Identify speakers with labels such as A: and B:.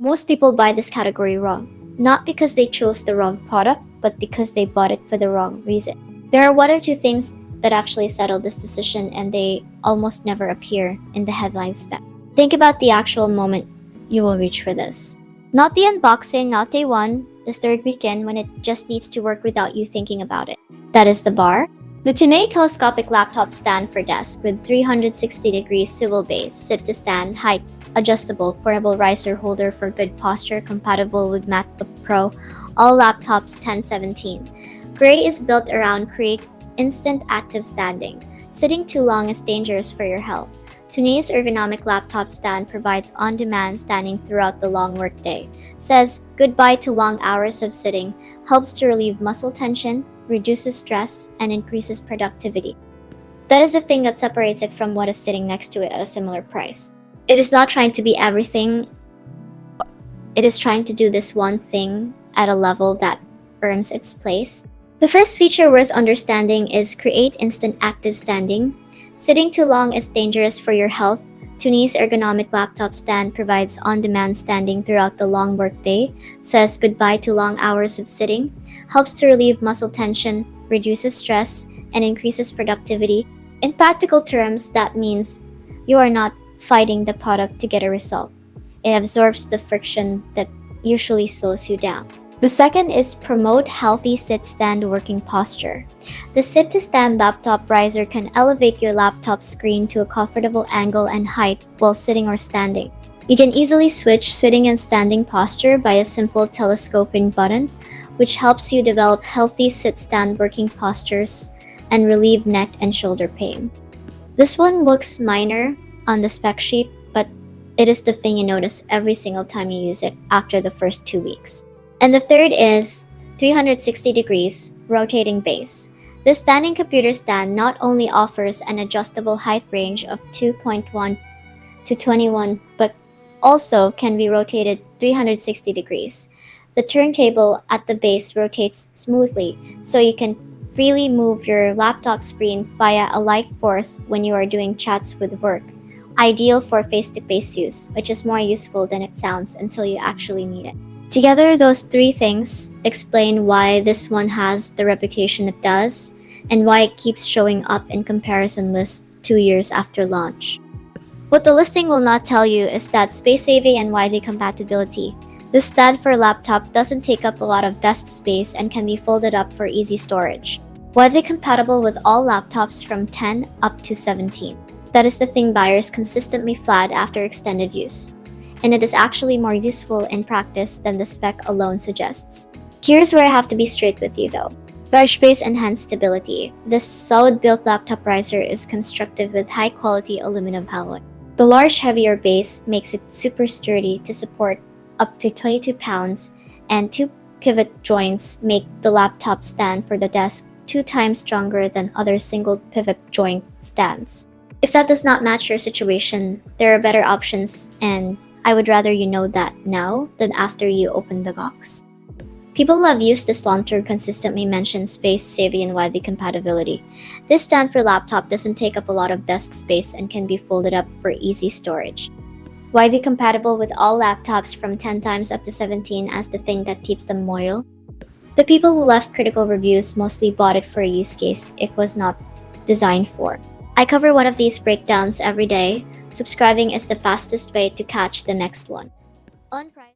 A: Most people buy this category wrong, not because they chose the wrong product, but because they bought it for the wrong reason. There are one or two things that actually settle this decision, and they almost never appear in the headline spec. Think about the actual moment you will reach for this. Not the unboxing, not day one, the third weekend when it just needs to work without you thinking about it. That is the bar. The tounee Telescopic laptop stand for desk with 360-degree swivel base, zip to stand, height, adjustable, portable riser holder for good posture, compatible with MacBook Pro, all laptops 1017. Gray is built around create instant active standing. Sitting too long is dangerous for your health. Tounee's ergonomic laptop stand provides on-demand standing throughout the long workday. Says goodbye to long hours of sitting, helps to relieve muscle tension, reduces stress, and increases productivity. That is the thing that separates it from what is sitting next to it at a similar price. It is not trying to be everything. It is trying to do this one thing at a level that earns its place. The first feature worth understanding is create instant active standing. Sitting too long is dangerous for your health. Tounee's ergonomic laptop stand provides on-demand standing throughout the long workday, says goodbye to long hours of sitting, helps to relieve muscle tension, reduces stress, and increases productivity. In practical terms, that means you are not fighting the product to get a result. It absorbs the friction that usually slows you down. The second is promote healthy sit-stand working posture. The sit-to-stand laptop riser can elevate your laptop screen to a comfortable angle and height while sitting or standing. You can easily switch sitting and standing posture by a simple telescoping button, which helps you develop healthy sit-stand working postures and relieve neck and shoulder pain. This one looks minor on the spec sheet, but it is the thing you notice every single time you use it after the first 2 weeks. And the third is 360 degrees rotating base. This standing computer stand not only offers an adjustable height range of 2.1 to 21, but also can be rotated 360 degrees. The turntable at the base rotates smoothly, so you can freely move your laptop screen via a light force when you are doing chats with work. Ideal for face-to-face use, which is more useful than it sounds until you actually need it. Together, those three things explain why this one has the reputation it does, and why it keeps showing up in comparison lists 2 years after launch. What the listing will not tell you is that space-saving and widely compatibility. This stand for laptop doesn't take up a lot of desk space and can be folded up for easy storage. Widely compatible with all laptops from 10 up to 17. That is the thing buyers consistently flag after extended use. And it is actually more useful in practice than the spec alone suggests. Here's where I have to be straight with you though. Large base enhanced stability. This solid-built laptop riser is constructed with high-quality aluminum alloy. The large, heavier base makes it super sturdy to support up to 22 pounds, and 2 pivot joints make the laptop stand for the desk 2 times stronger than other single pivot joint stands. If that does not match your situation, there are better options, and I would rather you know that now than after you open the box. People who have used this long-term consistently mention space-saving and widely compatibility. This stand for laptop doesn't take up a lot of desk space and can be folded up for easy storage. Widely compatible with all laptops from 10 times up to 17 as the thing that keeps them loyal. The people who left critical reviews mostly bought it for a use case it was not designed for. I cover one of these breakdowns every day. Subscribing is the fastest way to catch the next one. On price.